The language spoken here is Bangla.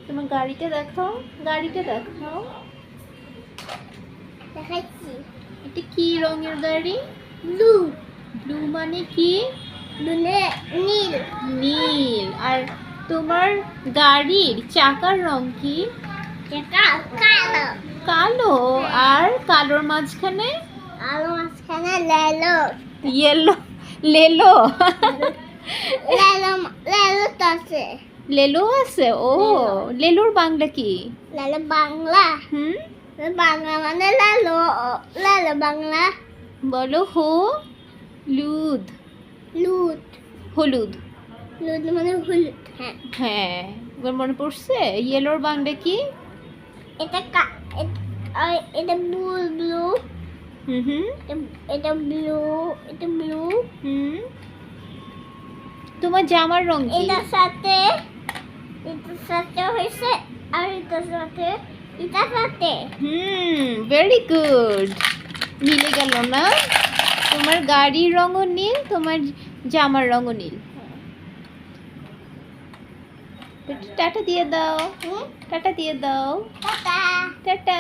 তোমার গাড়িটা দেখাও, গাড়িটা দেখাও। দেখাচ্ছি। এটা কি রঙের গাড়ি? ব্লু। ব্লু মানে কি? ব্লু নীল। নীল। আর তোমার গাড়ির চাকার রং কি? কালো। কালো। আর কালোর মাঝখানে আলো মাঝখানে লেলো। ইয়েলো, লেলো। লেলো লেলো তো আছে। লেলো আছে? ও, লেলোর বাংলা কি? লেলো বাংলা। হুম, বাংলা মানে লেলো। লেলো বাংলা। বলো হলুদ। লুট। হলুদ। লুট মানে হলুদ। হ্যাঁ। হ্যাঁ, এবার মনে পড়ছে। ইয়েলোর বাংলা কি? এটা এটা ব্লু ব্লু। হুম হুম এটা ব্লু। এটা ব্লু। হুম। তোমার জামার রং কি? এটার সাথে হয়েছে আর এটার সাথে ভেরি গুড। মিলে গেল না? তোমার গাড়ির রঙও নীল, তোমার জামার রঙও নীল। টাটা দিয়ে দাও, টাটা দিয়ে দাও, টাটা। টাটা।